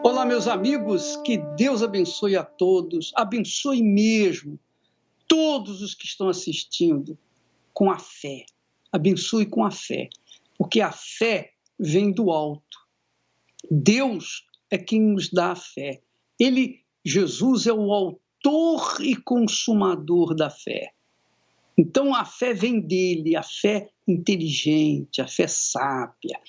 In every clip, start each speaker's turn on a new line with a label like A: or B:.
A: Olá, meus amigos, que Deus abençoe a todos, abençoe mesmo todos os que estão assistindo com a fé. Abençoe com a fé, porque a fé vem do alto. Deus é quem nos dá a fé. Jesus é o autor e consumador da fé. Então a fé vem dele, a fé inteligente, a fé sábia,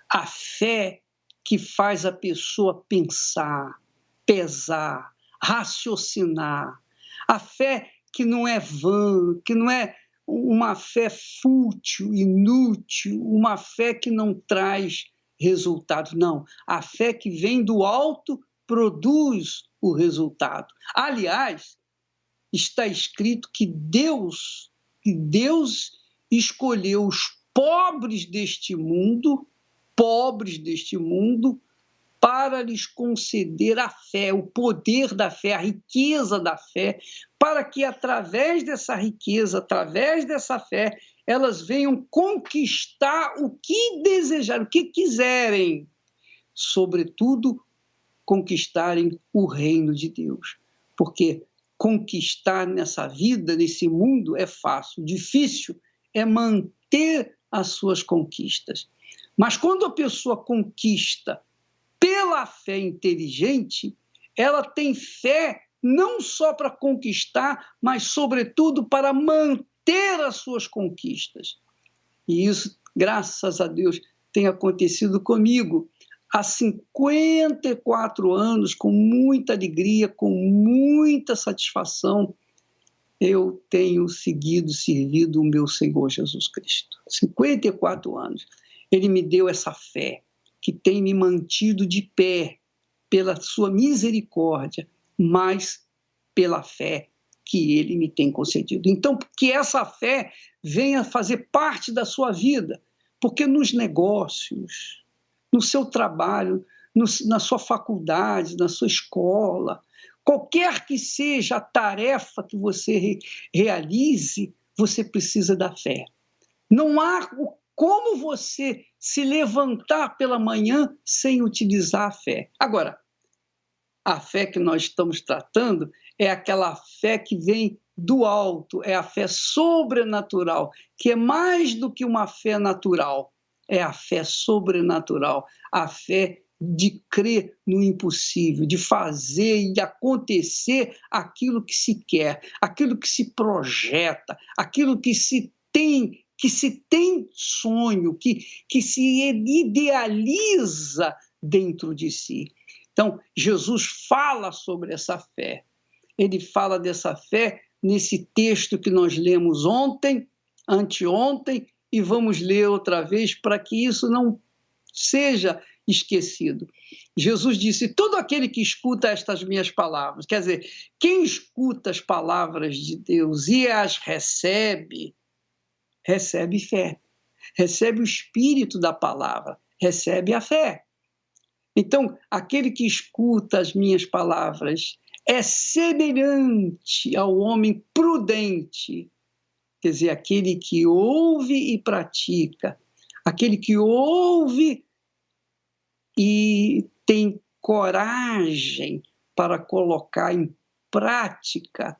A: a fé que faz a pessoa pensar, pesar, raciocinar. A fé que não é vã, que não é uma fé fútil, inútil, uma fé que não traz resultado. Não, a fé que vem do alto produz o resultado. Aliás, está escrito que Deus escolheu os pobres deste mundo, para lhes conceder a fé, o poder da fé, a riqueza da fé, para que através dessa riqueza, através dessa fé, elas venham conquistar o que desejarem, o que quiserem, sobretudo conquistarem o reino de Deus. Porque conquistar nessa vida, nesse mundo, é fácil. Difícil é manter as suas conquistas. Mas quando a pessoa conquista pela fé inteligente, ela tem fé não só para conquistar, mas, sobretudo, para manter as suas conquistas. E isso, graças a Deus, tem acontecido comigo há 54 anos, com muita alegria, com muita satisfação. Eu tenho servido o meu Senhor Jesus Cristo. 54 anos. Ele me deu essa fé que tem me mantido de pé pela sua misericórdia, mas pela fé que ele me tem concedido. Então, que essa fé venha fazer parte da sua vida, porque nos negócios, no seu trabalho, na sua faculdade, na sua escola, qualquer que seja a tarefa que você realize, você precisa da fé. Não há como você se levantar pela manhã sem utilizar a fé. Agora, a fé que nós estamos tratando é aquela fé que vem do alto, é a fé sobrenatural, que é mais do que uma fé natural, é a fé sobrenatural, a fé de crer no impossível, de fazer e acontecer aquilo que se quer, aquilo que se projeta, aquilo que se tem sonho, que se idealiza dentro de si. Então, Jesus fala sobre essa fé. Ele fala dessa fé nesse texto que nós lemos ontem, anteontem, e vamos ler outra vez para que isso não seja esquecido. Jesus disse: todo aquele que escuta estas minhas palavras, quer dizer, quem escuta as palavras de Deus e as recebe, recebe fé, recebe o espírito da palavra, recebe a fé. Então, aquele que escuta as minhas palavras é semelhante ao homem prudente, quer dizer, aquele que ouve e pratica, aquele que ouve e tem coragem para colocar em prática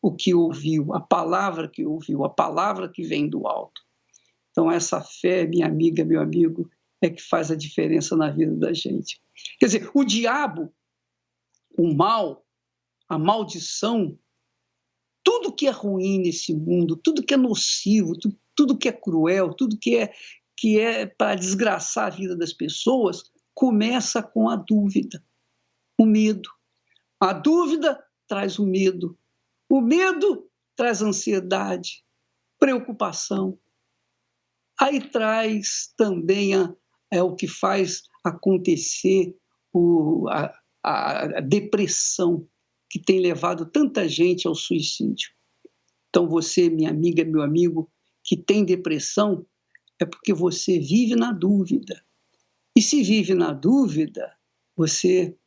A: o que ouviu, a palavra que ouviu, a palavra que vem do alto. Então, essa fé, minha amiga, meu amigo, é que faz a diferença na vida da gente. Quer dizer, o diabo, o mal, a maldição, tudo que é ruim nesse mundo, tudo que é nocivo, tudo que é cruel, tudo que é para desgraçar a vida das pessoas, começa com a dúvida, o medo. A dúvida traz o medo traz ansiedade, preocupação. Aí traz também o que faz acontecer a depressão, que tem levado tanta gente ao suicídio. Então você, minha amiga, meu amigo, que tem depressão, é porque você vive na dúvida. E se vive na dúvida, você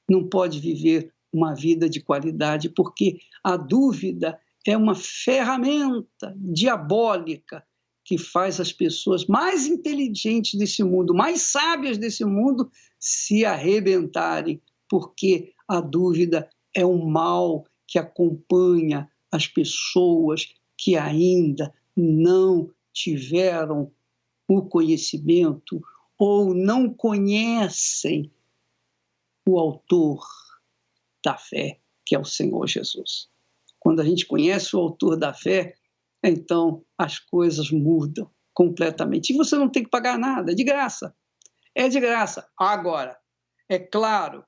A: não pode viver uma vida de qualidade, porque a dúvida é uma ferramenta diabólica que faz as pessoas mais inteligentes desse mundo, mais sábias desse mundo, se arrebentarem, porque a dúvida é um mal que acompanha as pessoas que ainda não tiveram o conhecimento ou não conhecem o autor da fé, que é o Senhor Jesus. Quando a gente conhece o autor da fé, então as coisas mudam completamente. E você não tem que pagar nada, é de graça. É de graça. Agora, é claro,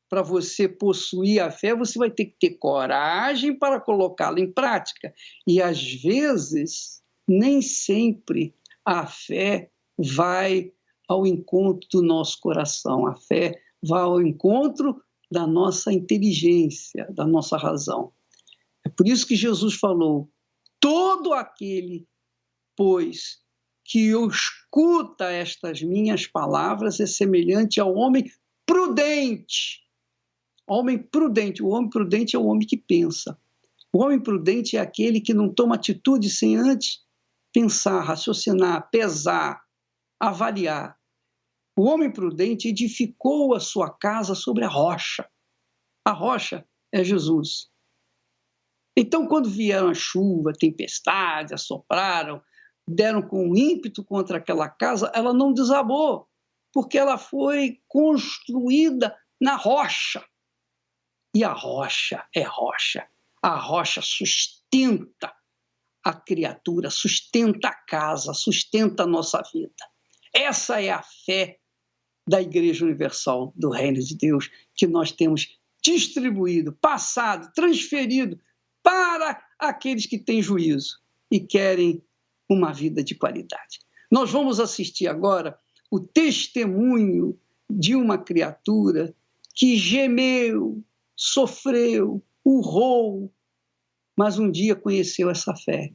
A: para você possuir a fé, você vai ter que ter coragem para colocá-la em prática. E, às vezes, nem sempre a fé vai ao encontro do nosso coração. A fé vai ao encontro da nossa inteligência, da nossa razão. É por isso que Jesus falou: todo aquele, pois, que escuta estas minhas palavras é semelhante ao homem prudente. Homem prudente. O homem prudente é o homem que pensa. O homem prudente é aquele que não toma atitude sem antes pensar, raciocinar, pesar, avaliar. O homem prudente edificou a sua casa sobre a rocha. A rocha é Jesus. Então, quando vieram a chuva, tempestades, assopraram, deram com ímpeto contra aquela casa, ela não desabou, porque ela foi construída na rocha. E a rocha é rocha. A rocha sustenta a criatura, sustenta a casa, sustenta a nossa vida. Essa é a fé da Igreja Universal do Reino de Deus, que nós temos distribuído, passado, transferido para aqueles que têm juízo e querem uma vida de qualidade. Nós vamos assistir agora o testemunho de uma criatura que gemeu, sofreu, urrou, mas um dia conheceu essa fé.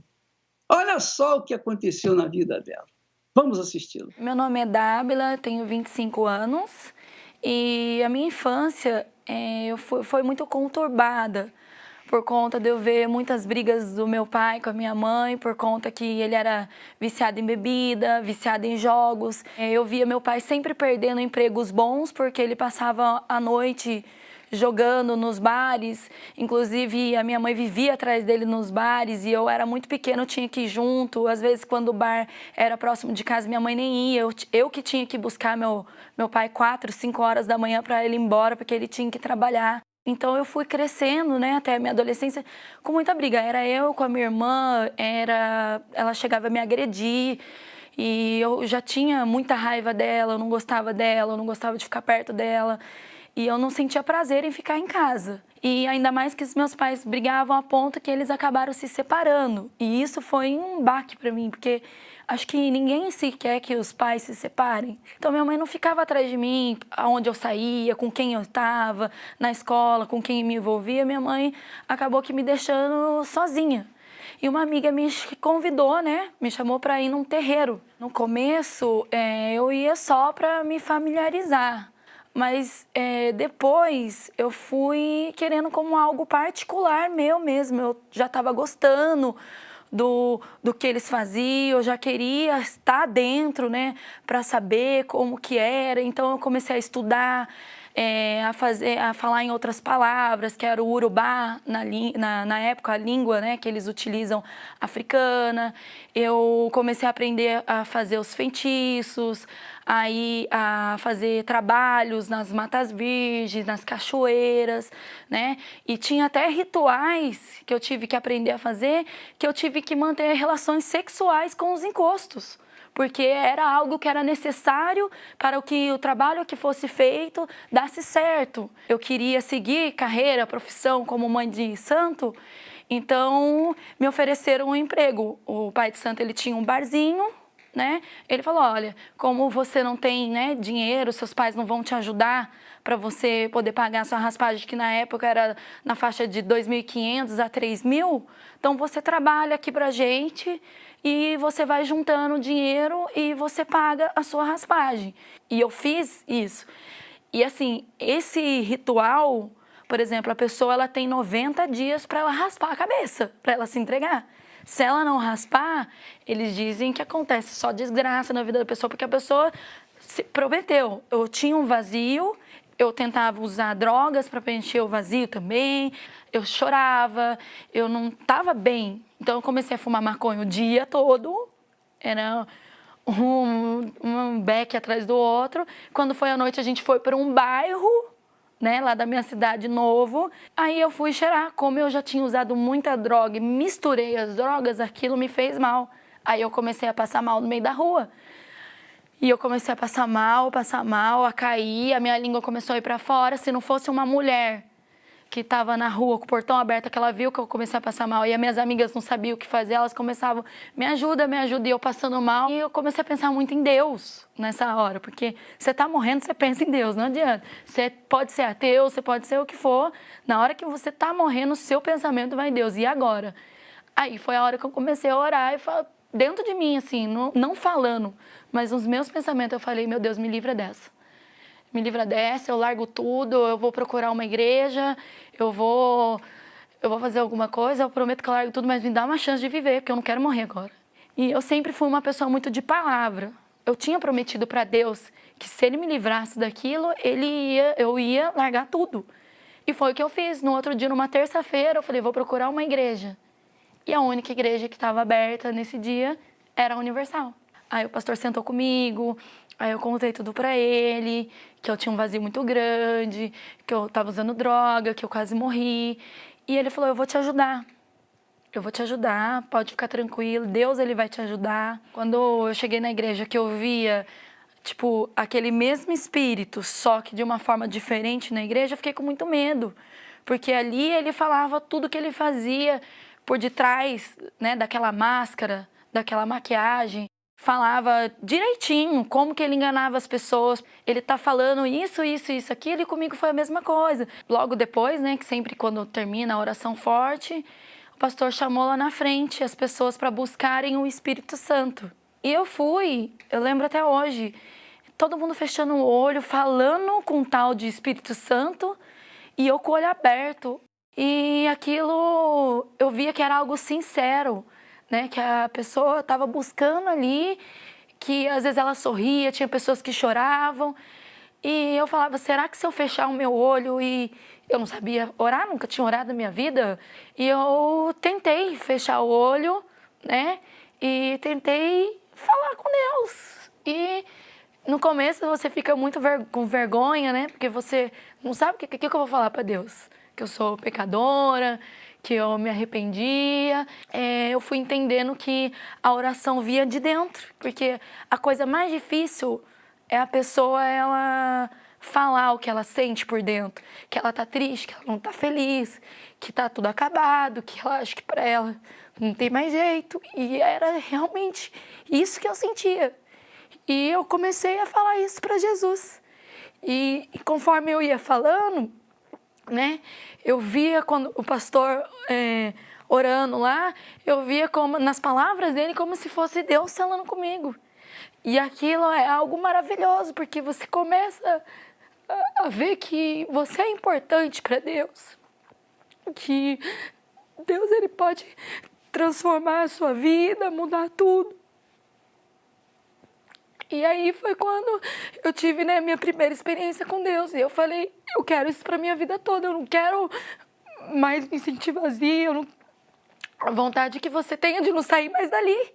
A: Olha só o que aconteceu na vida dela. Vamos assisti-lo.
B: Meu nome é Dábila, tenho 25 anos e a minha infância foi muito conturbada por conta de eu ver muitas brigas do meu pai com a minha mãe, por conta que ele era viciado em bebida, viciado em jogos. Eu via meu pai sempre perdendo empregos bons porque ele passava a noite jogando nos bares, inclusive a minha mãe vivia atrás dele nos bares e eu era muito pequena, eu tinha que ir junto, às vezes quando o bar era próximo de casa minha mãe nem ia, eu que tinha que buscar meu pai 4, 5 horas da manhã para ele ir embora, porque ele tinha que trabalhar. Então eu fui crescendo, né, até a minha adolescência com muita briga, era eu com a minha irmã, ela chegava a me agredir, e eu já tinha muita raiva dela, eu não gostava de ficar perto dela. E eu não sentia prazer em ficar em casa. E ainda mais que os meus pais brigavam a ponto que eles acabaram se separando. E isso foi um baque para mim, porque acho que ninguém se quer que os pais se separem. Então minha mãe não ficava atrás de mim, aonde eu saía, com quem eu estava, na escola, com quem me envolvia. Minha mãe acabou que me deixando sozinha. E uma amiga me convidou, né? Me chamou para ir num terreiro. No começo, eu ia só para me familiarizar. Mas depois eu fui querendo como algo particular meu mesmo. Eu já estava gostando do que eles faziam, eu já queria estar dentro, né, para saber como que era. Então eu comecei a estudar, a falar em outras palavras, que era o urubá, na época, a língua, né, que eles utilizam, africana. Eu comecei a aprender a fazer os feitiços, aí a fazer trabalhos nas matas virgens, nas cachoeiras, né? E tinha até rituais que eu tive que aprender a fazer, que eu tive que manter relações sexuais com os encostos, porque era algo que era necessário para que o trabalho que fosse feito desse certo. Eu queria seguir carreira, profissão como mãe de santo, então me ofereceram um emprego. O pai de santo, ele tinha um barzinho, né? Ele falou, olha, como você não tem, né, dinheiro, seus pais não vão te ajudar para você poder pagar a sua raspagem, que na época era na faixa de 2.500 a 3.000, então você trabalha aqui pra gente e você vai juntando dinheiro e você paga a sua raspagem. E eu fiz isso. E assim, esse ritual, por exemplo, a pessoa ela tem 90 dias para ela raspar a cabeça, para ela se entregar. Se ela não raspar, eles dizem que acontece só desgraça na vida da pessoa, porque a pessoa se prometeu. Eu tinha um vazio, eu tentava usar drogas para preencher o vazio também, eu chorava, eu não estava bem. Então eu comecei a fumar maconha o dia todo, era um beck atrás do outro. Quando foi à noite, a gente foi para um bairro, né, lá da minha cidade novo. Aí eu fui cheirar. Como eu já tinha usado muita droga e misturei as drogas, aquilo me fez mal. Aí eu comecei a passar mal no meio da rua. E eu comecei a passar mal, a cair, a minha língua começou a ir para fora. Se não fosse uma mulher que estava na rua com o portão aberto, que ela viu que eu comecei a passar mal, e as minhas amigas não sabiam o que fazer, elas começavam, me ajuda, e eu passando mal. E eu comecei a pensar muito em Deus nessa hora, porque você está morrendo, você pensa em Deus, não adianta. Você pode ser ateu, você pode ser o que for, na hora que você está morrendo, o seu pensamento vai em Deus. E agora? Aí foi a hora que eu comecei a orar e falar, dentro de mim, assim, não falando, mas nos meus pensamentos eu falei, meu Deus, me livra dessa. Me livra dessa, eu largo tudo, eu vou procurar uma igreja, eu vou fazer alguma coisa, eu prometo que eu largo tudo, mas me dá uma chance de viver, porque eu não quero morrer agora. E eu sempre fui uma pessoa muito de palavra. Eu tinha prometido para Deus que se Ele me livrasse daquilo, eu ia largar tudo. E foi o que eu fiz. No outro dia, numa terça-feira, eu falei, vou procurar uma igreja. E a única igreja que estava aberta nesse dia era a Universal. Aí o pastor sentou comigo, aí eu contei tudo pra ele, que eu tinha um vazio muito grande, que eu tava usando droga, que eu quase morri. E ele falou, eu vou te ajudar, pode ficar tranquilo, Deus ele vai te ajudar. Quando eu cheguei na igreja que eu via, tipo, aquele mesmo espírito, só que de uma forma diferente na igreja, eu fiquei com muito medo. Porque ali ele falava tudo que ele fazia por detrás, né, daquela máscara, daquela maquiagem. Falava direitinho como que ele enganava as pessoas. Ele tá falando isso, aquilo, e comigo foi a mesma coisa. Logo depois, né, que sempre quando termina a oração forte, o pastor chamou lá na frente as pessoas para buscarem o Espírito Santo. E eu fui, eu lembro até hoje, todo mundo fechando o olho, falando com tal de Espírito Santo, e eu com o olho aberto. E aquilo, eu via que era algo sincero, né, que a pessoa estava buscando ali, que às vezes ela sorria, tinha pessoas que choravam, e eu falava, será que se eu fechar o meu olho, e eu não sabia orar, nunca tinha orado na minha vida, e eu tentei fechar o olho, né, e tentei falar com Deus, e no começo você fica muito com vergonha, né, porque você não sabe o que eu vou falar para Deus, que eu sou pecadora, que eu me arrependia. Eu fui entendendo que a oração via de dentro, porque a coisa mais difícil é a pessoa ela falar o que ela sente por dentro, que ela tá triste, que ela não tá feliz, que tá tudo acabado, que ela acha que para ela não tem mais jeito. E era realmente isso que eu sentia. E eu comecei a falar isso para Jesus. E conforme eu ia falando, né, eu via quando o pastor orando lá, eu via como nas palavras dele como se fosse Deus falando comigo. E aquilo é algo maravilhoso, porque você começa a ver que você é importante para Deus, que Deus ele pode transformar a sua vida, mudar tudo. E aí foi quando eu tive, né, minha primeira experiência com Deus. E eu falei, eu quero isso para minha vida toda, eu não quero mais me sentir vazia, a vontade que você tenha de não sair mais dali,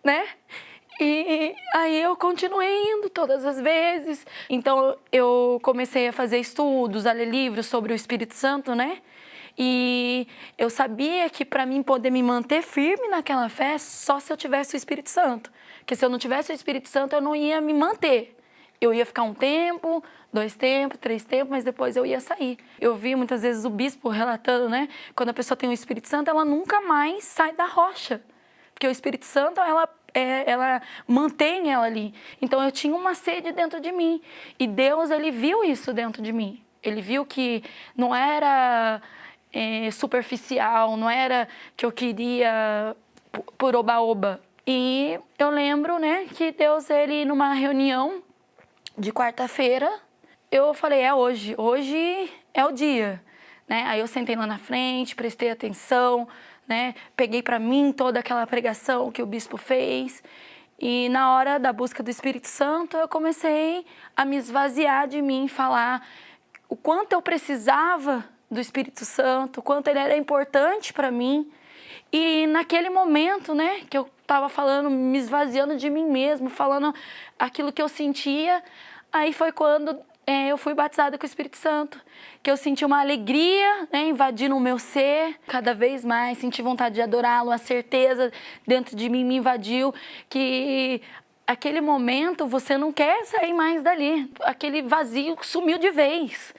B: né? E aí eu continuei indo todas as vezes. Então eu comecei a fazer estudos, a ler livros sobre o Espírito Santo, né? E eu sabia que para mim poder me manter firme naquela fé, só se eu tivesse o Espírito Santo. Porque se eu não tivesse o Espírito Santo, eu não ia me manter. Eu ia ficar 1 tempo, 2 tempos, 3 tempos, mas depois eu ia sair. Eu vi muitas vezes o bispo relatando, né? Quando a pessoa tem o Espírito Santo, ela nunca mais sai da rocha. Porque o Espírito Santo, ela mantém ela ali. Então eu tinha uma sede dentro de mim. E Deus, ele viu isso dentro de mim. Ele viu que não era superficial, não era que eu queria por oba-oba. E eu lembro, né, que Deus, ele numa reunião de quarta-feira, eu falei, hoje é o dia, né? Aí eu sentei lá na frente, prestei atenção, né? Peguei para mim toda aquela pregação que o bispo fez E na hora da busca do Espírito Santo, eu comecei a me esvaziar de mim, falar o quanto eu precisava do Espírito Santo, o quanto ele era importante para mim. E naquele momento, né, que eu estava falando, me esvaziando de mim mesmo, falando aquilo que eu sentia, aí foi quando eu fui batizada com o Espírito Santo, que eu senti uma alegria, né, invadindo o meu ser, cada vez mais, senti vontade de adorá-lo, a certeza dentro de mim me invadiu, que aquele momento você não quer sair mais dali, aquele vazio sumiu de vez.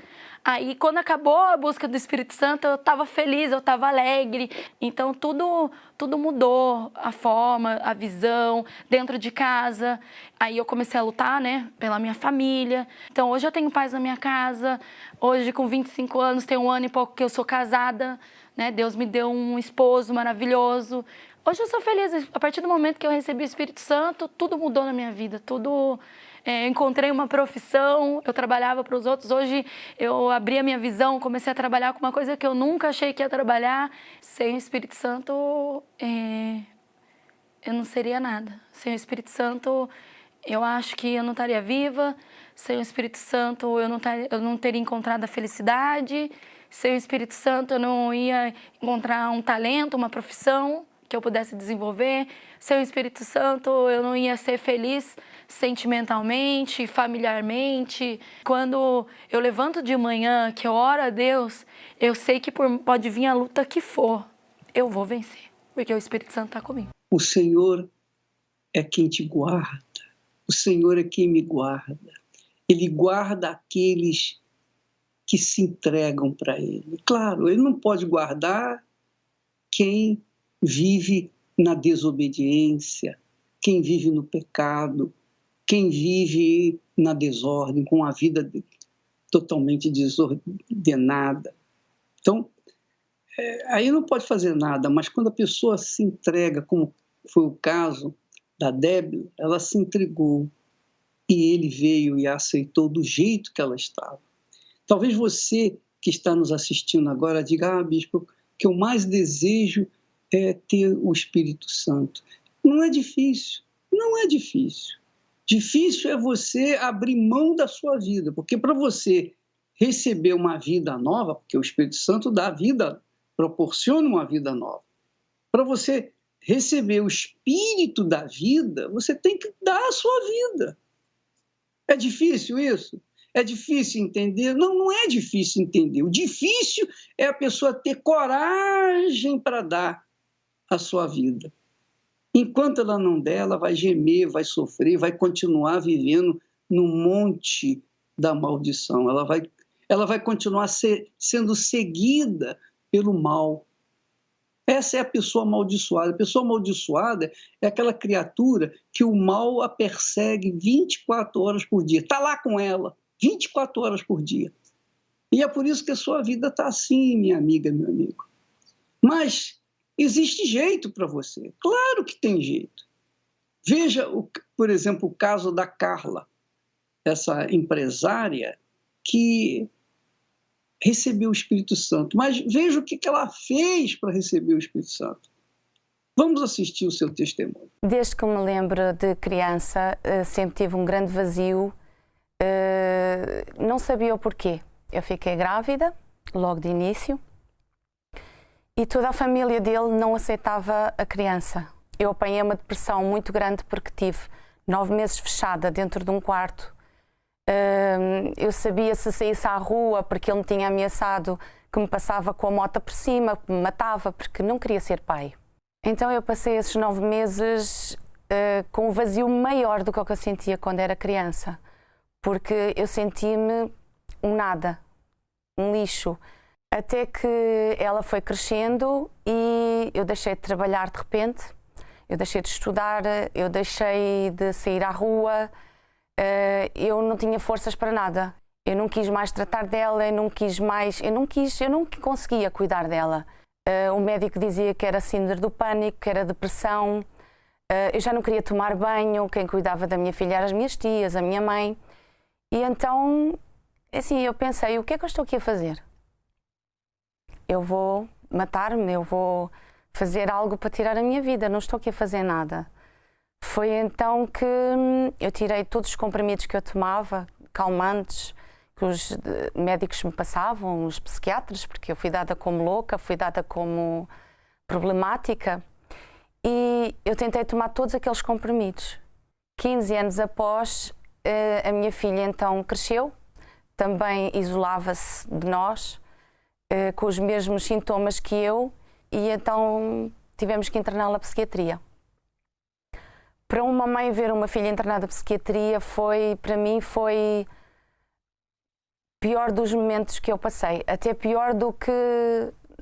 B: Aí, quando acabou a busca do Espírito Santo, eu estava feliz, eu estava alegre. Então, tudo mudou, a forma, a visão, dentro de casa. Aí eu comecei a lutar, né, pela minha família. Então, hoje eu tenho paz na minha casa. Hoje, com 25 anos, tem 1 ano e pouco que eu sou casada, né? Deus me deu um esposo maravilhoso. Hoje eu sou feliz. A partir do momento que eu recebi o Espírito Santo, tudo mudou na minha vida, tudo... encontrei uma profissão, eu trabalhava para os outros. Hoje eu abri a minha visão, comecei a trabalhar com uma coisa que eu nunca achei que ia trabalhar. Sem o Espírito Santo, eu não seria nada. Sem o Espírito Santo, eu acho que eu não estaria viva. Sem o Espírito Santo, eu não teria encontrado a felicidade. Sem o Espírito Santo, eu não ia encontrar um talento, uma profissão que eu pudesse desenvolver. Sem o Espírito Santo, eu não ia ser feliz sentimentalmente, familiarmente. Quando eu levanto de manhã, que eu oro a Deus, eu sei que pode vir a luta que for, eu vou vencer, porque o Espírito Santo está comigo.
A: O Senhor é quem te guarda, o Senhor é quem me guarda. Ele guarda aqueles que se entregam para Ele. Claro, Ele não pode guardar quem vive na desobediência, quem vive no pecado, quem vive na desordem, com a vida totalmente desordenada. Então, aí não pode fazer nada, mas quando a pessoa se entrega, como foi o caso da Débora, ela se entregou e ele veio e a aceitou do jeito que ela estava. Talvez você que está nos assistindo agora diga, bispo, o que eu mais desejo é ter o Espírito Santo. Não é difícil, não é difícil. Difícil é você abrir mão da sua vida, porque para você receber uma vida nova, porque o Espírito Santo dá vida, proporciona uma vida nova. Para você receber o Espírito da vida, você tem que dar a sua vida. É difícil isso? É difícil entender? Não, não é difícil entender. O difícil é a pessoa ter coragem para dar a sua vida. Enquanto ela não der, ela vai gemer, vai sofrer, vai continuar vivendo no monte da maldição. Ela vai continuar sendo seguida pelo mal. Essa é a pessoa amaldiçoada. A pessoa amaldiçoada é aquela criatura que o mal a persegue 24 horas por dia. Está lá com ela, 24 horas por dia. E é por isso que a sua vida está assim, minha amiga, meu amigo. Mas existe jeito para você. Claro que tem jeito. Veja, por exemplo, o caso da Carla, essa empresária que recebeu o Espírito Santo. Mas veja o que ela fez para receber o Espírito Santo. Vamos assistir o seu testemunho.
C: Desde que me lembro de criança, sempre tive um grande vazio. Não sabia o porquê. Eu fiquei grávida, logo de início, e toda a família dele não aceitava a criança. Eu apanhei uma depressão muito grande porque tive 9 meses fechada dentro de um quarto. Eu sabia, se saísse à rua, porque ele me tinha ameaçado, que me passava com a moto por cima, que me matava, porque não queria ser pai. Então eu passei esses 9 meses com um vazio maior do que o que eu sentia quando era criança, porque eu senti-me um nada, um lixo. Até que ela foi crescendo e eu deixei de trabalhar de repente, eu deixei de estudar, eu deixei de sair à rua, eu não tinha forças para nada. Eu não quis mais tratar dela, eu não conseguia cuidar dela. O médico dizia que era síndrome do pânico, que era depressão. Eu já não queria tomar banho, quem cuidava da minha filha eram as minhas tias, a minha mãe. E então, assim, eu pensei, o que é que eu estou aqui a fazer? Eu vou matar-me, eu vou fazer algo para tirar a minha vida, não estou aqui a fazer nada. Foi então que eu tirei todos os comprimidos que eu tomava, calmantes, que os médicos me passavam, os psiquiatras, porque eu fui dada como louca, fui dada como problemática, e eu tentei tomar todos aqueles comprimidos. 15 anos após, a minha filha então cresceu, também isolava-se de nós, com os mesmos sintomas que eu, e então tivemos que interná-la na psiquiatria. Para uma mãe ver uma filha internada na psiquiatria para mim foi pior dos momentos que eu passei, até pior do que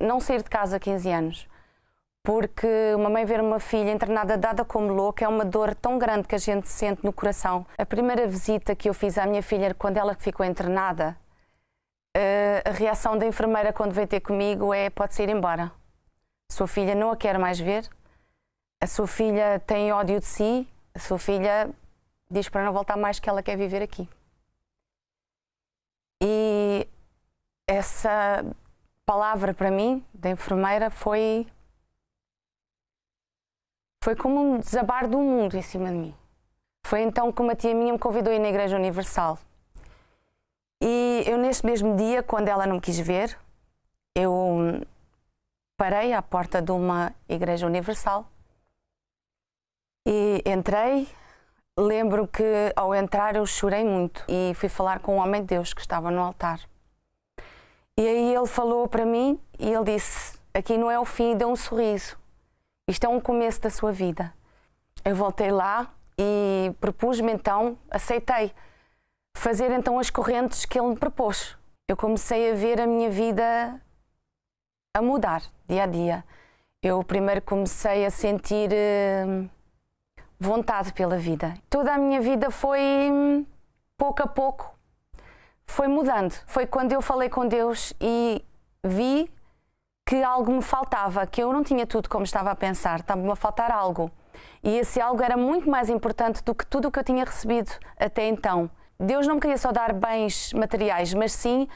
C: não sair de casa há 15 anos. Porque uma mãe ver uma filha internada dada como louca é uma dor tão grande que a gente sente no coração. A primeira visita que eu fiz à minha filha quando ela ficou internada, a reação da enfermeira quando veio ter comigo é: pode sair embora. A sua filha não a quer mais ver, a sua filha tem ódio de si, a sua filha diz para não voltar mais, que ela quer viver aqui. E essa palavra para mim, da enfermeira, foi como um desabar do mundo em cima de mim. Foi então que uma tia minha me convidou a ir na Igreja Universal. E eu, neste mesmo dia, quando ela não me quis ver, eu parei à porta de uma Igreja Universal e entrei. Lembro que ao entrar eu chorei muito e fui falar com um homem de Deus que estava no altar. E aí ele falou para mim e ele disse: aqui não é o fim, deu um sorriso. Isto é um começo da sua vida. Eu voltei lá e propus-me então, aceitei fazer então as correntes que ele me propôs. Eu comecei a ver a minha vida a mudar dia a dia. Eu primeiro comecei a sentir vontade pela vida. Toda a minha vida foi, pouco a pouco, foi mudando. Foi quando eu falei com Deus e vi que algo me faltava, que eu não tinha tudo como estava a pensar, estava-me a faltar algo. E esse algo era muito mais importante do que tudo o que eu tinha recebido até então. Deus não me queria só dar bens materiais, mas sim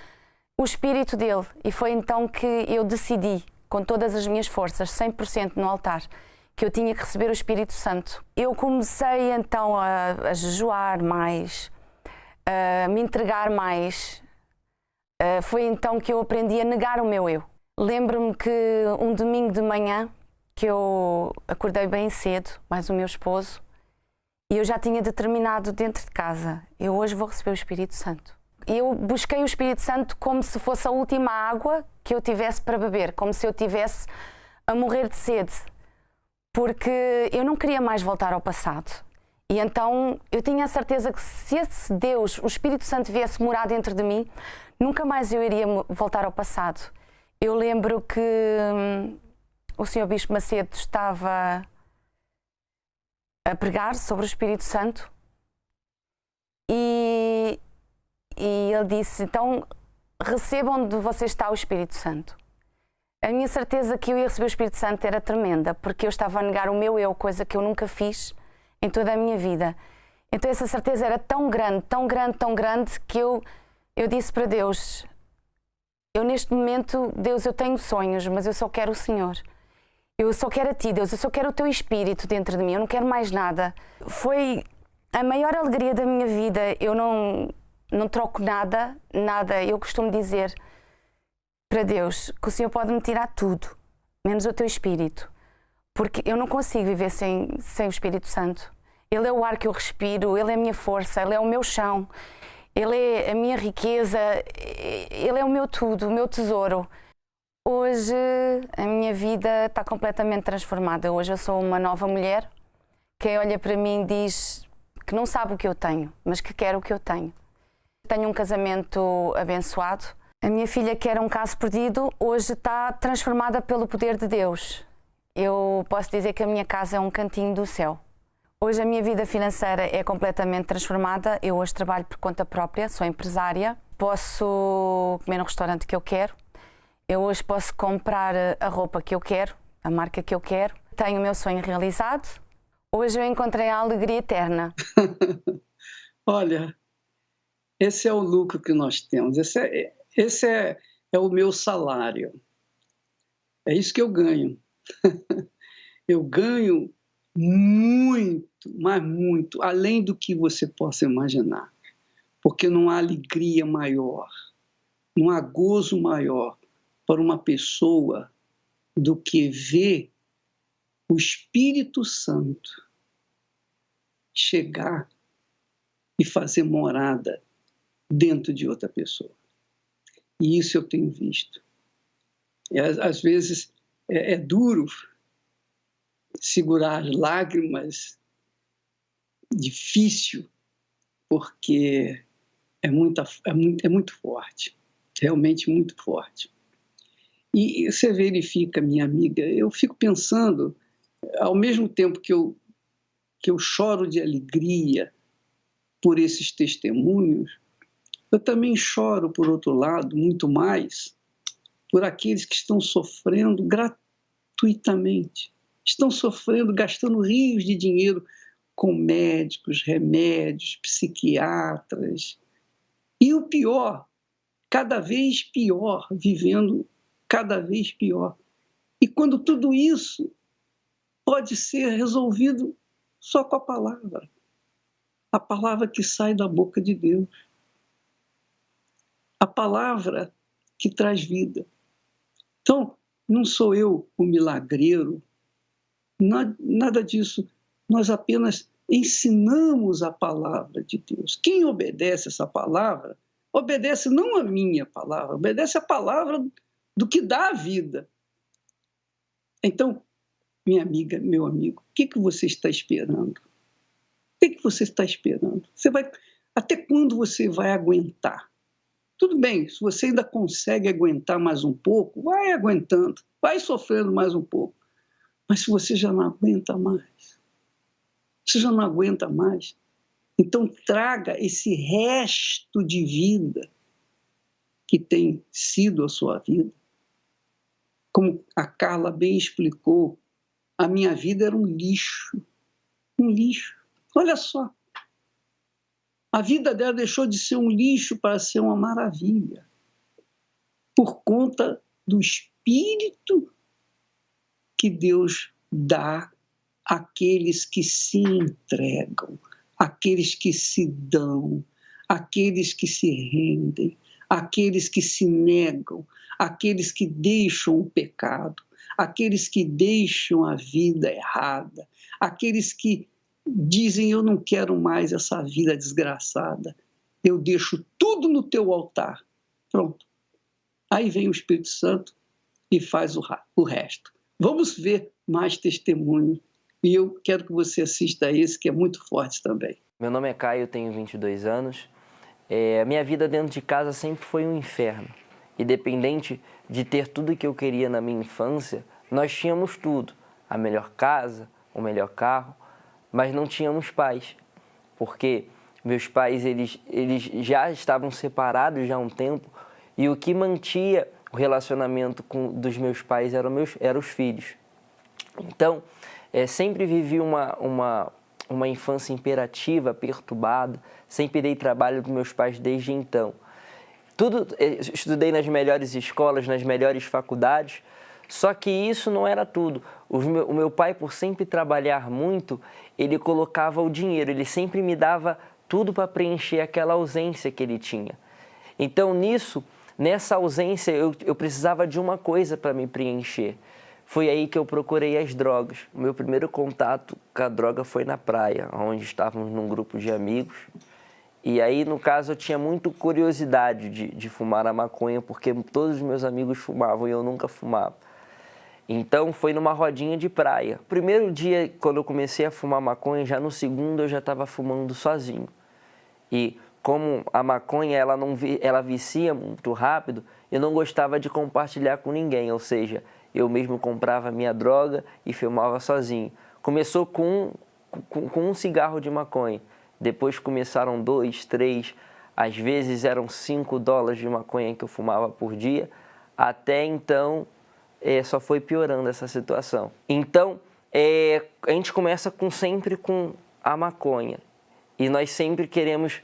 C: o Espírito dele. E foi então que eu decidi, com todas as minhas forças, 100% no altar, que eu tinha que receber o Espírito Santo. Eu comecei então a jejuar mais, a me entregar mais. Foi então que eu aprendi a negar o meu eu. Lembro-me que um domingo de manhã, que eu acordei bem cedo, mais o meu esposo, e eu já tinha determinado dentro de casa: eu hoje vou receber o Espírito Santo. Eu busquei o Espírito Santo como se fosse a última água que eu tivesse para beber, como se eu tivesse a morrer de sede, porque eu não queria mais voltar ao passado. E então eu tinha a certeza que se esse Deus, o Espírito Santo, viesse morar dentro de mim, nunca mais eu iria voltar ao passado. Eu lembro que o Sr. Bispo Macedo estava a pregar sobre o Espírito Santo e ele disse: então recebam onde você está o Espírito Santo. A minha certeza que eu ia receber o Espírito Santo era tremenda, porque eu estava a negar o meu eu, coisa que eu nunca fiz em toda a minha vida. Então essa certeza era tão grande, tão grande, tão grande, que eu disse para Deus: eu neste momento, Deus, eu tenho sonhos, mas eu só quero o Senhor. Eu só quero a Ti, Deus, eu só quero o Teu Espírito dentro de mim, eu não quero mais nada. Foi a maior alegria da minha vida. Eu não troco nada. Eu costumo dizer para Deus que o Senhor pode me tirar tudo, menos o Teu Espírito, porque eu não consigo viver sem o Espírito Santo. Ele é o ar que eu respiro, Ele é a minha força, Ele é o meu chão, Ele é a minha riqueza, Ele é o meu tudo, o meu tesouro. Hoje a minha vida está completamente transformada. Hoje eu sou uma nova mulher. Quem olha para mim diz que não sabe o que eu tenho, mas que quer o que eu tenho. Tenho um casamento abençoado. A minha filha, que era um caso perdido, hoje está transformada pelo poder de Deus. Eu posso dizer que a minha casa é um cantinho do céu. Hoje a minha vida financeira é completamente transformada. Eu hoje trabalho por conta própria, sou empresária. Posso comer no restaurante que eu quero. Eu hoje posso comprar a roupa que eu quero, a marca que eu quero. Tenho o meu sonho realizado. Hoje eu encontrei a alegria eterna.
A: Olha, esse é o lucro que nós temos. Esse é o meu salário. É isso que eu ganho. Eu ganho muito, mas muito, além do que você possa imaginar. Porque não há alegria maior, não há gozo maior para uma pessoa do que ver o Espírito Santo chegar e fazer morada dentro de outra pessoa. E isso eu tenho visto. Às vezes é duro segurar as lágrimas, difícil, porque é muito forte, realmente muito forte. E você verifica, minha amiga, eu fico pensando, ao mesmo tempo que eu choro de alegria por esses testemunhos, eu também choro, por outro lado, muito mais por aqueles que estão sofrendo gratuitamente, estão sofrendo, gastando rios de dinheiro com médicos, remédios, psiquiatras. E o pior, cada vez pior, vivendo cada vez pior. E quando tudo isso pode ser resolvido só com a palavra que sai da boca de Deus, a palavra que traz vida. Então, não sou eu o milagreiro, nada disso. Nós apenas ensinamos a palavra de Deus. Quem obedece essa palavra, obedece não a minha palavra, obedece a palavra do que dá a vida. Então, minha amiga, meu amigo, o que você está esperando? O que você está esperando? Até quando você vai aguentar? Tudo bem, se você ainda consegue aguentar mais um pouco, vai aguentando, vai sofrendo mais um pouco. Mas se você já não aguenta mais, então traga esse resto de vida que tem sido a sua vida. Como a Carla bem explicou, a minha vida era um lixo. Um lixo. Olha só. A vida dela deixou de ser um lixo para ser uma maravilha. Por conta do Espírito que Deus dá àqueles que se entregam, àqueles que se dão, àqueles que se rendem, àqueles que se negam, àqueles que deixam o pecado, àqueles que deixam a vida errada, àqueles que dizem: eu não quero mais essa vida desgraçada, eu deixo tudo no teu altar. Pronto. Aí vem o Espírito Santo e faz o resto. Vamos ver mais testemunhos. E eu quero que você assista a esse, que é muito forte também.
D: Meu nome é Caio, eu tenho 22 anos. A minha vida dentro de casa sempre foi um inferno. Independente de ter tudo que eu queria na minha infância, nós tínhamos tudo. A melhor casa, o melhor carro, mas não tínhamos pais. Porque meus pais eles já estavam separados já há um tempo, e o que mantia o relacionamento dos meus pais eram os filhos. Então, sempre vivi uma infância imperativa, perturbada, sempre dei trabalho com meus pais desde então. Estudei nas melhores escolas, nas melhores faculdades, só que isso não era tudo. O meu pai, por sempre trabalhar muito, ele colocava o dinheiro, ele sempre me dava tudo para preencher aquela ausência que ele tinha. Então, nessa ausência, eu precisava de uma coisa para me preencher. Foi aí que eu procurei as drogas. O meu primeiro contato com a droga foi na praia, onde estávamos num grupo de amigos. E aí, no caso, eu tinha muita curiosidade de fumar a maconha, porque todos os meus amigos fumavam e eu nunca fumava. Então, foi numa rodinha de praia. Primeiro dia, quando eu comecei a fumar maconha, já no segundo eu já estava fumando sozinho. E como a maconha ela vicia muito rápido, eu não gostava de compartilhar com ninguém, ou seja, eu mesmo comprava minha droga e fumava sozinho. Começou com um cigarro de maconha, depois começaram 2, 3, às vezes eram $5 de maconha que eu fumava por dia, até então só foi piorando essa situação. Então, a gente começa sempre com a maconha, e nós sempre queremos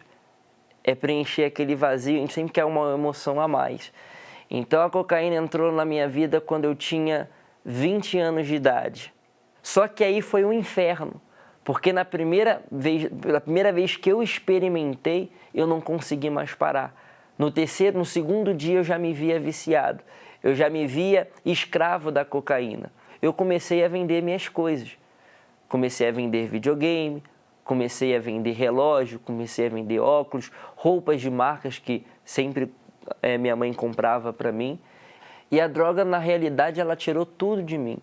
D: preencher aquele vazio, a gente sempre quer uma emoção a mais. Então a cocaína entrou na minha vida quando eu tinha 20 anos de idade. Só que aí foi um inferno, porque pela primeira vez que eu experimentei, eu não consegui mais parar. No segundo dia eu já me via viciado, eu já me via escravo da cocaína. Eu comecei a vender minhas coisas, comecei a vender videogame, comecei a vender relógio, comecei a vender óculos, roupas de marcas que sempre minha mãe comprava para mim. E a droga, na realidade, ela tirou tudo de mim.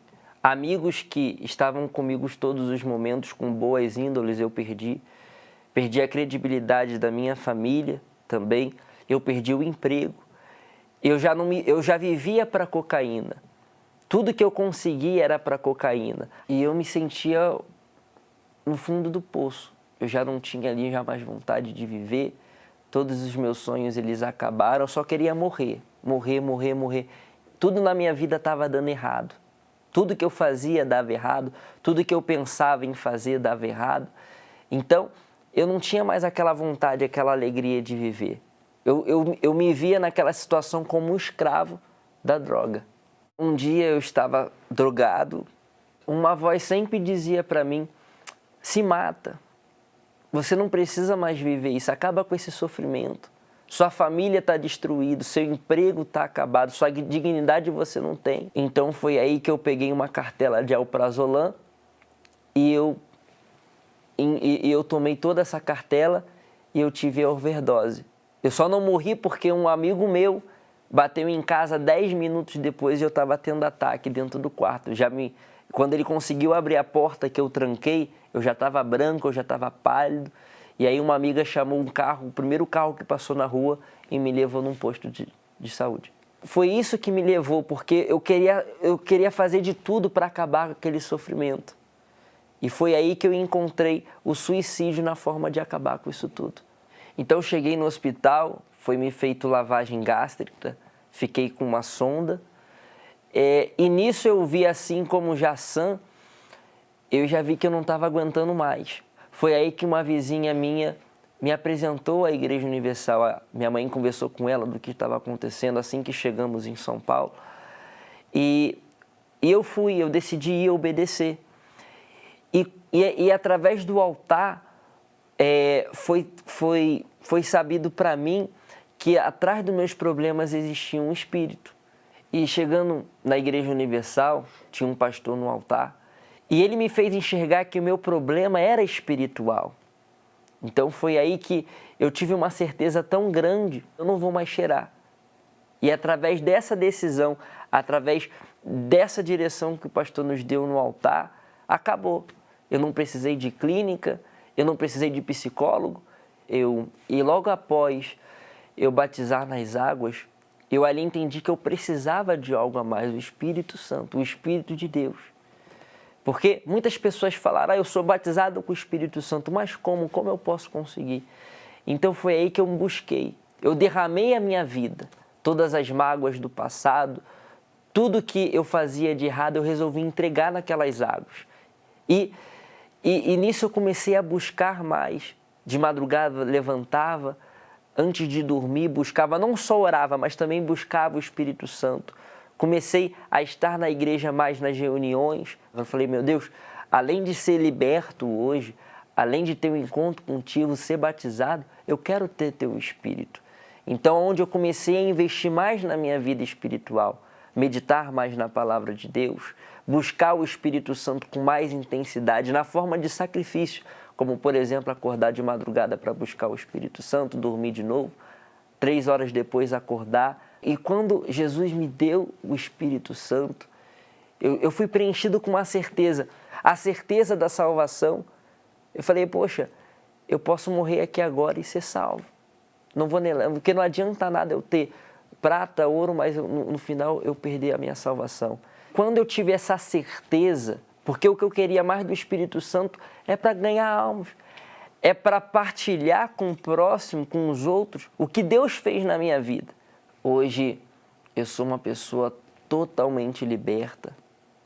D: Amigos que estavam comigo todos os momentos, com boas índoles, eu perdi. Perdi a credibilidade da minha família também. Eu perdi o emprego. Eu já vivia para cocaína. Tudo que eu conseguia era para cocaína. E eu me sentia no fundo do poço. Eu já não tinha ali já mais vontade de viver. Todos os meus sonhos, eles acabaram. Eu só queria morrer. Morrer. Tudo na minha vida estava dando errado. Tudo que eu fazia dava errado. Tudo que eu pensava em fazer dava errado. Então, eu não tinha mais aquela vontade, aquela alegria de viver. Eu me via naquela situação como um escravo da droga. Um dia eu estava drogado. Uma voz sempre dizia para mim: se mata. Você não precisa mais viver isso. Acaba com esse sofrimento. Sua família está destruída, seu emprego está acabado, sua dignidade você não tem. Então foi aí que eu peguei uma cartela de alprazolam e eu tomei toda essa cartela e eu tive a overdose. Eu só não morri porque um amigo meu bateu em casa 10 minutos depois e eu estava tendo ataque dentro do quarto. Quando ele conseguiu abrir a porta que eu tranquei, eu já estava branco, eu já estava pálido. E aí uma amiga chamou um carro, o primeiro carro que passou na rua, e me levou num posto de saúde. Foi isso que me levou, porque eu queria fazer de tudo para acabar com aquele sofrimento. E foi aí que eu encontrei o suicídio na forma de acabar com isso tudo. Então eu cheguei no hospital, foi me feito lavagem gástrica, fiquei com uma sonda. E nisso eu vi, assim como Jassan, eu já vi que eu não estava aguentando mais. Foi aí que uma vizinha minha me apresentou à Igreja Universal. Minha mãe conversou com ela do que estava acontecendo assim que chegamos em São Paulo. E eu decidi ir obedecer. E através do altar, foi sabido para mim que atrás dos meus problemas existia um espírito. E chegando na Igreja Universal, tinha um pastor no altar, e ele me fez enxergar que o meu problema era espiritual. Então foi aí que eu tive uma certeza tão grande, eu não vou mais cheirar. E através dessa decisão, através dessa direção que o pastor nos deu no altar, acabou. Eu não precisei de clínica, eu não precisei de psicólogo. E logo após eu batizar nas águas, eu ali entendi que eu precisava de algo a mais, o Espírito Santo, o Espírito de Deus. Porque muitas pessoas falaram: eu sou batizado com o Espírito Santo, mas como? Como eu posso conseguir? Então foi aí que eu busquei. Eu derramei a minha vida, todas as mágoas do passado, tudo que eu fazia de errado, eu resolvi entregar naquelas águas. E nisso eu comecei a buscar mais. De madrugada levantava, antes de dormir buscava, não só orava, mas também buscava o Espírito Santo. Comecei a estar na igreja mais nas reuniões. Eu falei: meu Deus, além de ser liberto hoje, além de ter um encontro contigo, ser batizado, eu quero ter teu Espírito. Então, onde eu comecei a investir mais na minha vida espiritual, meditar mais na palavra de Deus, buscar o Espírito Santo com mais intensidade, na forma de sacrifício, como, por exemplo, acordar de madrugada para buscar o Espírito Santo, dormir de novo, 3 horas depois acordar. E quando Jesus me deu o Espírito Santo, eu fui preenchido com uma certeza, a certeza da salvação. Eu falei: poxa, eu posso morrer aqui agora e ser salvo. Não vou nem, porque não adianta nada eu ter prata, ouro, mas no final eu perder a minha salvação. Quando eu tive essa certeza, porque o que eu queria mais do Espírito Santo é para ganhar almas, é para partilhar com o próximo, com os outros, o que Deus fez na minha vida. Hoje eu sou uma pessoa totalmente liberta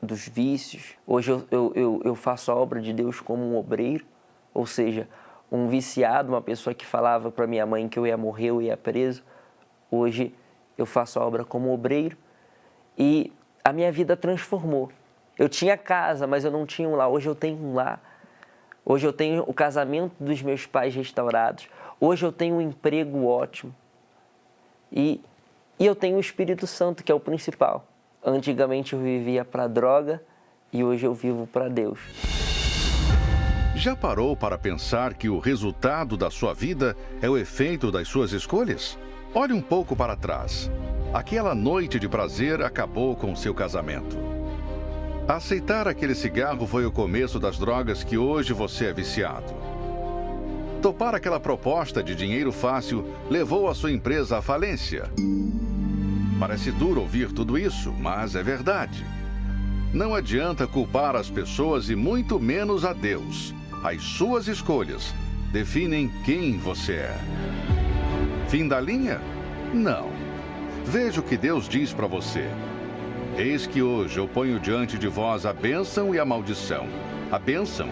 D: dos vícios. Hoje eu faço a obra de Deus como um obreiro, ou seja, um viciado, uma pessoa que falava para minha mãe que eu ia morrer, eu ia preso. Hoje eu faço a obra como obreiro e a minha vida transformou. Eu tinha casa, mas eu não tinha um lar. Hoje eu tenho um lar. Hoje eu tenho o casamento dos meus pais restaurados. Hoje eu tenho um emprego ótimo. E eu tenho o Espírito Santo, que é o principal. Antigamente eu vivia para droga e hoje eu vivo para Deus.
E: Já parou para pensar que o resultado da sua vida é o efeito das suas escolhas? Olhe um pouco para trás. Aquela noite de prazer acabou com o seu casamento. Aceitar aquele cigarro foi o começo das drogas que hoje você é viciado. Topar aquela proposta de dinheiro fácil levou a sua empresa à falência. Parece duro ouvir tudo isso, mas é verdade. Não adianta culpar as pessoas e muito menos a Deus. As suas escolhas definem quem você é. Fim da linha? Não. Veja o que Deus diz para você. Eis que hoje eu ponho diante de vós a bênção e a maldição. A bênção,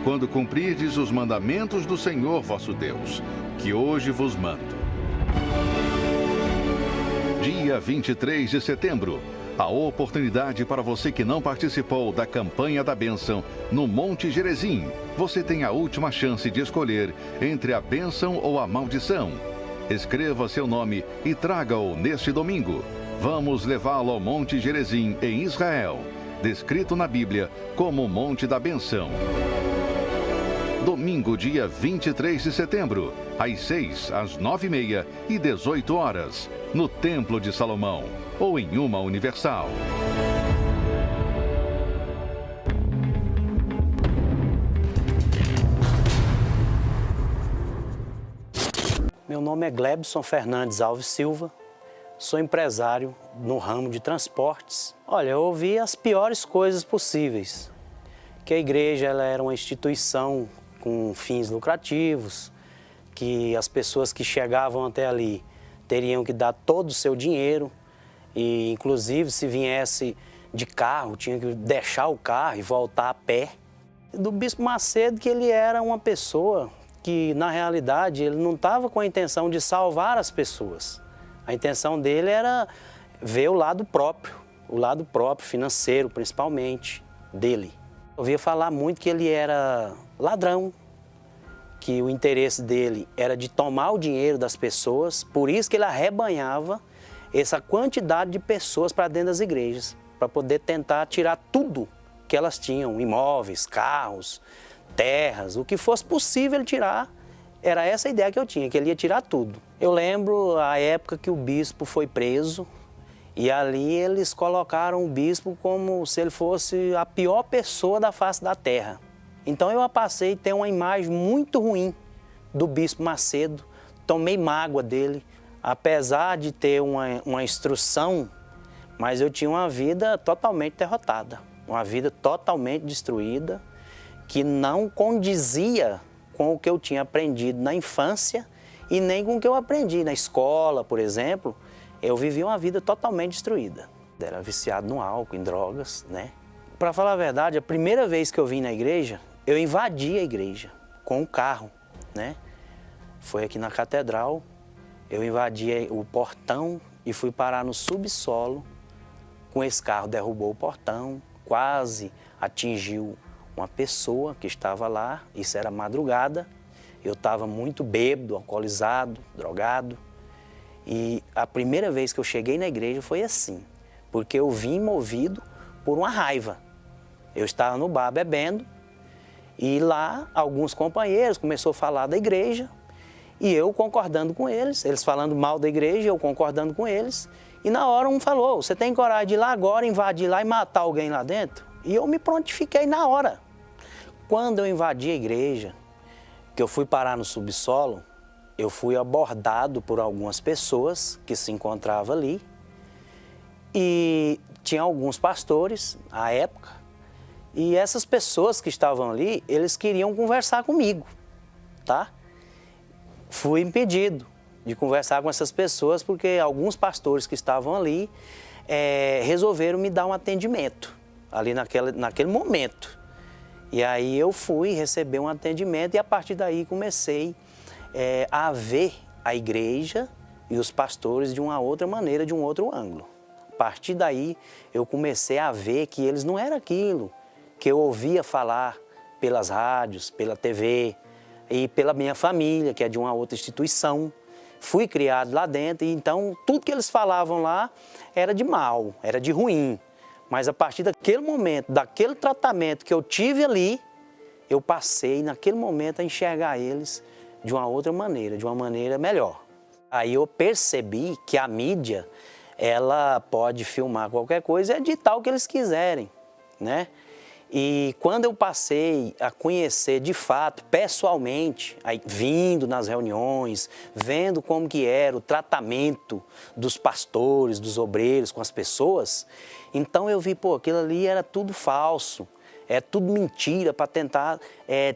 E: quando cumprirdes os mandamentos do Senhor vosso Deus, que hoje vos mando. Dia 23 de setembro. A oportunidade para você que não participou da campanha da bênção no Monte Gerezim. Você tem a última chance de escolher entre a bênção ou a maldição. Escreva seu nome e traga-o neste domingo. Vamos levá-lo ao Monte Gerezim, em Israel, descrito na Bíblia como o Monte da Bênção. Domingo, dia 23 de setembro, às 6, às 9h30 e 18 horas, no Templo de Salomão, ou em uma Universal.
F: Meu nome é Glebson Fernandes Alves Silva, sou empresário no ramo de transportes. Olha, eu ouvi as piores coisas possíveis, que a igreja ela era uma instituição com fins lucrativos, que as pessoas que chegavam até ali teriam que dar todo o seu dinheiro e, inclusive, se viesse de carro, tinha que deixar o carro e voltar a pé. Do Bispo Macedo, que ele era uma pessoa que, na realidade, ele não estava com a intenção de salvar as pessoas. A intenção dele era ver o lado próprio financeiro, principalmente, dele. Eu ouvia falar muito que ele era ladrão, que o interesse dele era de tomar o dinheiro das pessoas, por isso que ele arrebanhava essa quantidade de pessoas para dentro das igrejas, para poder tentar tirar tudo que elas tinham, imóveis, carros, terras, o que fosse possível ele tirar. Era essa a ideia que eu tinha, que ele ia tirar tudo. Eu lembro a época que o bispo foi preso e ali eles colocaram o bispo como se ele fosse a pior pessoa da face da terra. Então eu passei a ter uma imagem muito ruim do Bispo Macedo, tomei mágoa dele, apesar de ter uma instrução, mas eu tinha uma vida totalmente derrotada, uma vida totalmente destruída, que não condizia com o que eu tinha aprendido na infância e nem com o que eu aprendi na escola, por exemplo. Eu vivia uma vida totalmente destruída. Era viciado no álcool, em drogas, né? Para falar a verdade, a primeira vez que eu vim na igreja, eu invadi a igreja com um carro, né? Foi aqui na catedral, eu invadi o portão e fui parar no subsolo. Com esse carro derrubou o portão, quase atingiu uma pessoa que estava lá, isso era madrugada. Eu estava muito bêbado, alcoolizado, drogado. E a primeira vez que eu cheguei na igreja foi assim, porque eu vim movido por uma raiva. Eu estava no bar bebendo e lá alguns companheiros começaram a falar da igreja e eu concordando com eles falando mal da igreja, eu concordando com eles. E na hora um falou, você tem coragem de ir lá agora, invadir lá e matar alguém lá dentro? E eu me prontifiquei na hora. Quando eu invadi a igreja, que eu fui parar no subsolo, eu fui abordado por algumas pessoas que se encontravam ali e tinha alguns pastores, à época, e essas pessoas que estavam ali, eles queriam conversar comigo, tá? Fui impedido de conversar com essas pessoas porque alguns pastores que estavam ali resolveram me dar um atendimento ali naquele momento. E aí eu fui receber um atendimento e a partir daí comecei a ver a igreja e os pastores de uma outra maneira, de um outro ângulo. partir daí, eu comecei a ver que eles não eram aquilo que eu ouvia falar pelas rádios, pela TV e pela minha família, que é de uma outra instituição. Fui criado lá dentro, e então tudo que eles falavam lá era de mal, era de ruim. Mas a partir daquele momento, daquele tratamento que eu tive ali, eu passei naquele momento a enxergar eles de uma outra maneira, de uma maneira melhor. Aí eu percebi que a mídia, ela pode filmar qualquer coisa e editar o que eles quiserem, né? E quando eu passei a conhecer de fato, pessoalmente, aí, vindo nas reuniões, vendo como que era o tratamento dos pastores, dos obreiros com as pessoas, então eu vi, pô, aquilo ali era tudo falso, é tudo mentira para tentar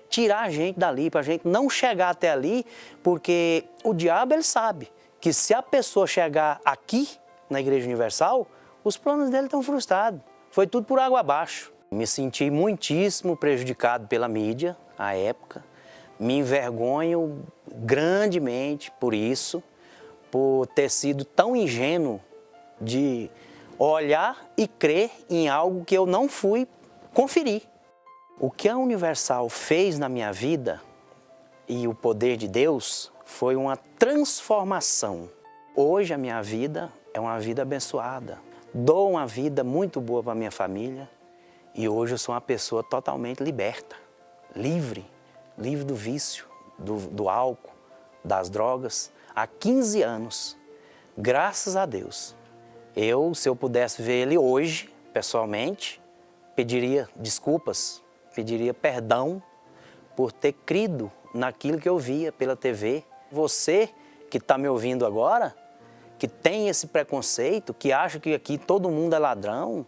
F: tirar a gente dali, para a gente não chegar até ali, porque o diabo, ele sabe que se a pessoa chegar aqui, na Igreja Universal, os planos dele estão frustrados, foi tudo por água abaixo. Me senti muitíssimo prejudicado pela mídia à época, me envergonho grandemente por isso, por ter sido tão ingênuo de olhar e crer em algo que eu não fui conferir. O que a Universal fez na minha vida e o poder de Deus foi uma transformação. Hoje a minha vida é uma vida abençoada, dou uma vida muito boa para minha família. E hoje eu sou uma pessoa totalmente liberta, livre do vício, do álcool, das drogas. Há 15 anos, graças a Deus. Se eu pudesse ver ele hoje, pessoalmente, pediria desculpas, pediria perdão por ter crido naquilo que eu via pela TV. Você que está me ouvindo agora, que tem esse preconceito, que acha que aqui todo mundo é ladrão,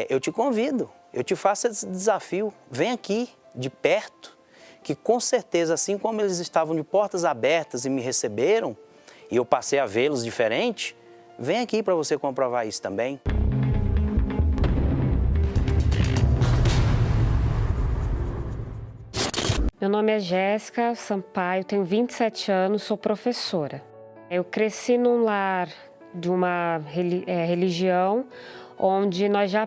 F: eu te convido, eu te faço esse desafio, vem aqui de perto, que com certeza, assim como eles estavam de portas abertas e me receberam, e eu passei a vê-los diferente, vem aqui para você comprovar isso também.
G: Meu nome é Jéssica Sampaio, tenho 27 anos, sou professora. Eu cresci num lar de uma religião onde nós já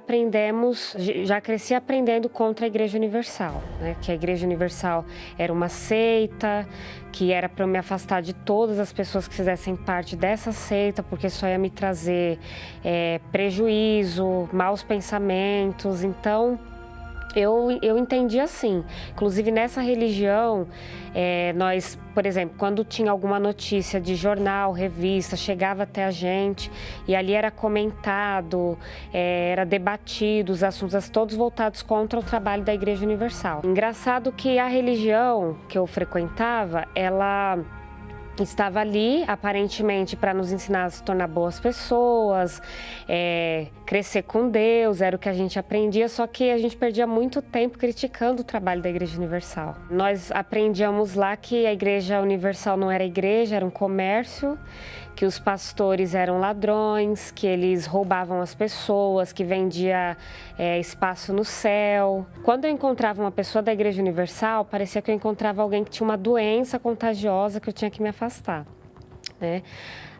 G: cresci aprendendo contra a Igreja Universal, né? Que a Igreja Universal era uma seita, que era para eu me afastar de todas as pessoas que fizessem parte dessa seita, porque só ia me trazer prejuízo, maus pensamentos. Então, eu entendi assim. Inclusive, nessa religião, nós, por exemplo, quando tinha alguma notícia de jornal, revista, chegava até a gente e ali era comentado, era debatido, os assuntos todos voltados contra o trabalho da Igreja Universal. Engraçado que a religião que eu frequentava, ela estava ali, aparentemente, para nos ensinar a se tornar boas pessoas, crescer com Deus, era o que a gente aprendia, só que a gente perdia muito tempo criticando o trabalho da Igreja Universal. Nós aprendíamos lá que a Igreja Universal não era igreja, era um comércio, que os pastores eram ladrões, que eles roubavam as pessoas, que vendia espaço no céu. Quando eu encontrava uma pessoa da Igreja Universal, parecia que eu encontrava alguém que tinha uma doença contagiosa que eu tinha que me afastar, né?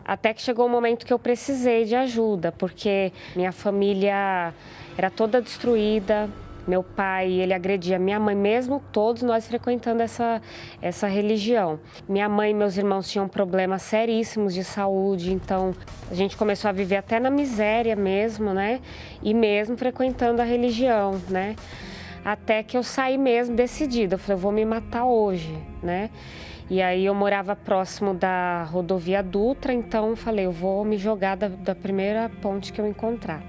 G: Até que chegou um momento que eu precisei de ajuda, porque minha família era toda destruída. Meu pai, ele agredia minha mãe, mesmo todos nós frequentando essa religião. Minha mãe e meus irmãos tinham problemas seríssimos de saúde, então a gente começou a viver até na miséria mesmo, né? E mesmo frequentando a religião, né? Até que eu saí mesmo decidida, eu falei, eu vou me matar hoje, né? E aí eu morava próximo da rodovia Dutra, então eu falei, eu vou me jogar da primeira ponte que eu encontrar.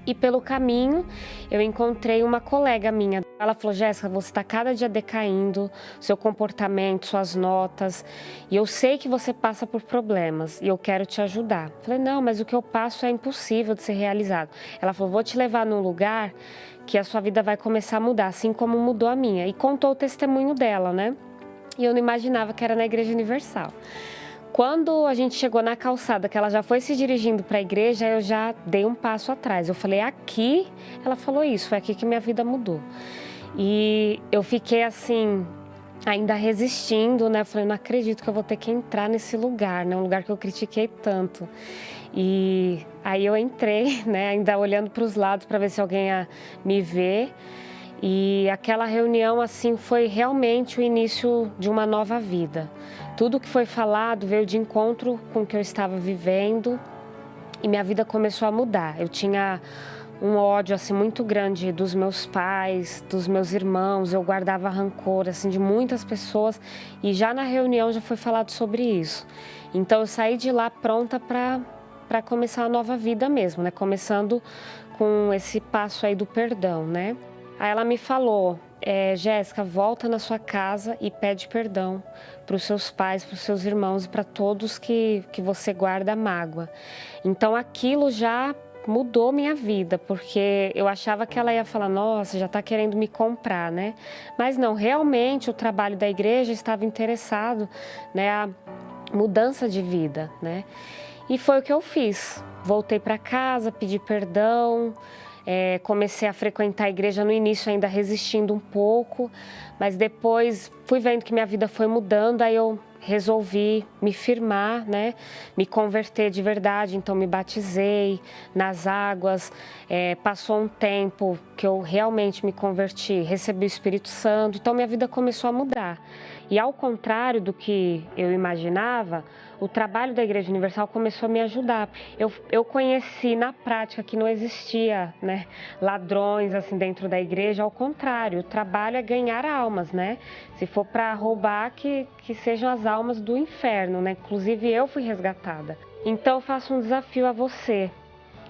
G: E pelo caminho, eu encontrei uma colega minha. Ela falou, Jéssica, você está cada dia decaindo, seu comportamento, suas notas, e eu sei que você passa por problemas e eu quero te ajudar. Eu falei, não, mas o que eu passo é impossível de ser realizado. Ela falou, vou te levar num lugar que a sua vida vai começar a mudar, assim como mudou a minha. E contou o testemunho dela, né? E eu não imaginava que era na Igreja Universal. Quando a gente chegou na calçada, que ela já foi se dirigindo para a igreja, eu já dei um passo atrás. Eu falei, aqui? Ela falou isso, foi aqui que minha vida mudou. E eu fiquei assim, ainda resistindo, né? Eu falei, não acredito que eu vou ter que entrar nesse lugar, né? Um lugar que eu critiquei tanto. E aí eu entrei, né? Ainda olhando para os lados para ver se alguém ia me ver. E aquela reunião, assim, foi realmente o início de uma nova vida. Tudo que foi falado veio de encontro com o que eu estava vivendo e minha vida começou a mudar. Eu tinha um ódio, assim, muito grande dos meus pais, dos meus irmãos. Eu guardava rancor, assim, de muitas pessoas. E já na reunião já foi falado sobre isso. Então eu saí de lá pronta para começar a nova vida mesmo, né? Começando com esse passo aí do perdão, né? Aí ela me falou, Jéssica, volta na sua casa e pede perdão para os seus pais, para os seus irmãos e para todos que você guarda mágoa. Então aquilo já mudou minha vida, porque eu achava que ela ia falar, nossa, já está querendo me comprar, né? Mas não, realmente o trabalho da igreja estava interessado, né, a mudança de vida, né? E foi o que eu fiz. Voltei para casa, pedi perdão, comecei a frequentar a igreja no início ainda resistindo um pouco, mas depois fui vendo que minha vida foi mudando, aí eu resolvi me firmar, né, me converter de verdade, então me batizei nas águas, passou um tempo que eu realmente me converti, recebi o Espírito Santo, então minha vida começou a mudar. E ao contrário do que eu imaginava, o trabalho da Igreja Universal começou a me ajudar. Eu conheci na prática que não existia, né, ladrões assim dentro da igreja, ao contrário, o trabalho é ganhar almas, né? Se for para roubar, que sejam as almas do inferno, né? Inclusive eu fui resgatada. Então eu faço um desafio a você,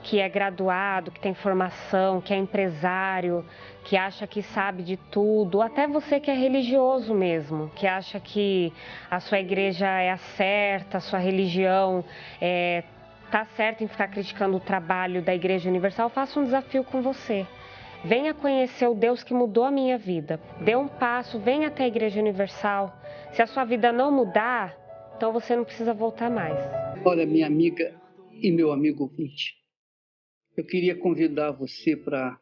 G: que é graduado, que tem formação, que é empresário, que acha que sabe de tudo, até você que é religioso mesmo, que acha que a sua igreja é a certa, a sua religião tá certa em ficar criticando o trabalho da Igreja Universal, faço um desafio com você. Venha conhecer o Deus que mudou a minha vida. Dê um passo, venha até a Igreja Universal. Se a sua vida não mudar, então você não precisa voltar mais.
A: Olha, minha amiga e meu amigo ouvinte, eu queria convidar você para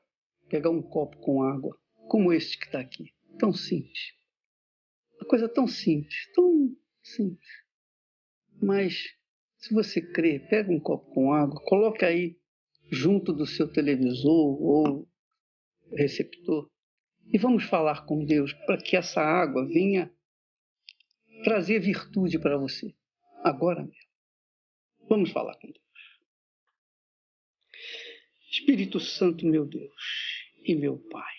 A: pegar um copo com água, como este que está aqui. Tão simples. Uma coisa tão simples, tão simples. Mas, se você crer, pega um copo com água, coloca aí junto do seu televisor ou receptor e vamos falar com Deus para que essa água venha trazer virtude para você. Agora mesmo. Vamos falar com Deus. Espírito Santo, meu Deus e meu Pai,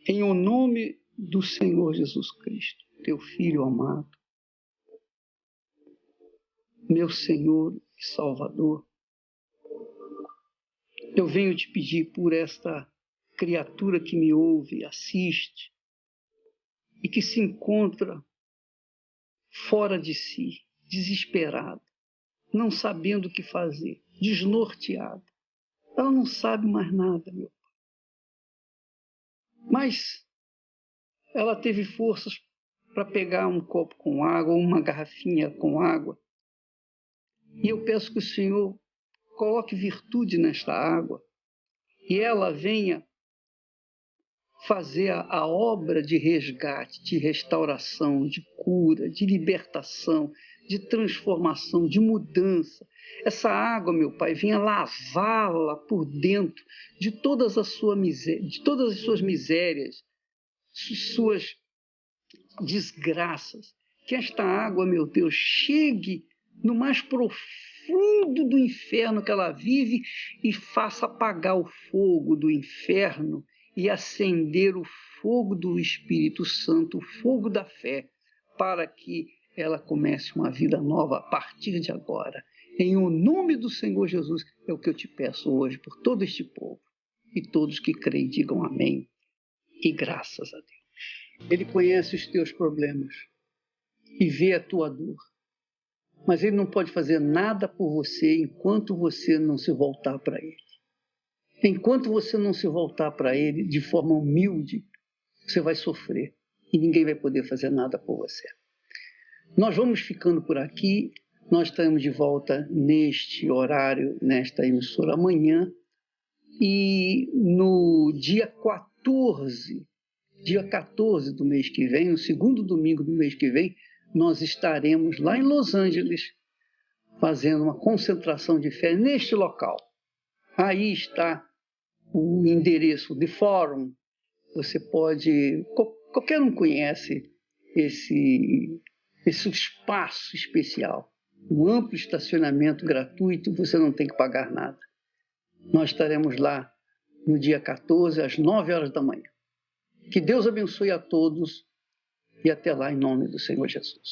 A: em o nome do Senhor Jesus Cristo, teu Filho amado, meu Senhor e Salvador, eu venho te pedir por esta criatura que me ouve, assiste e que se encontra fora de si, desesperada, não sabendo o que fazer, desnorteada. Ela não sabe mais nada, meu Pai. Mas ela teve forças para pegar um copo com água, uma garrafinha com água. E eu peço que o Senhor coloque virtude nesta água e ela venha fazer a obra de resgate, de restauração, de cura, de libertação, de transformação, de mudança. Essa água, meu Pai, venha lavá-la por dentro de todas as suas misérias, suas desgraças. Que esta água, meu Deus, chegue no mais profundo do inferno que ela vive e faça apagar o fogo do inferno e acender o fogo do Espírito Santo, o fogo da fé, para que ela comece uma vida nova a partir de agora. Em o nome do Senhor Jesus, é o que eu te peço hoje por todo este povo. E todos que creem digam amém e graças a Deus. Ele conhece os teus problemas e vê a tua dor. Mas ele não pode fazer nada por você enquanto você não se voltar para ele. Enquanto você não se voltar para ele de forma humilde, você vai sofrer e ninguém vai poder fazer nada por você. Nós vamos ficando por aqui. Nós estaremos de volta neste horário, nesta emissora amanhã. E no dia 14 dia 14 do mês que vem, no segundo domingo do mês que vem, nós estaremos lá em Los Angeles fazendo uma concentração de fé neste local. Aí está o endereço de fórum. Você pode... Qualquer um conhece esse espaço especial. Um amplo estacionamento gratuito, você não tem que pagar nada. Nós estaremos lá no dia 14, às 9 horas da manhã. Que Deus abençoe a todos e até lá, em nome do Senhor Jesus.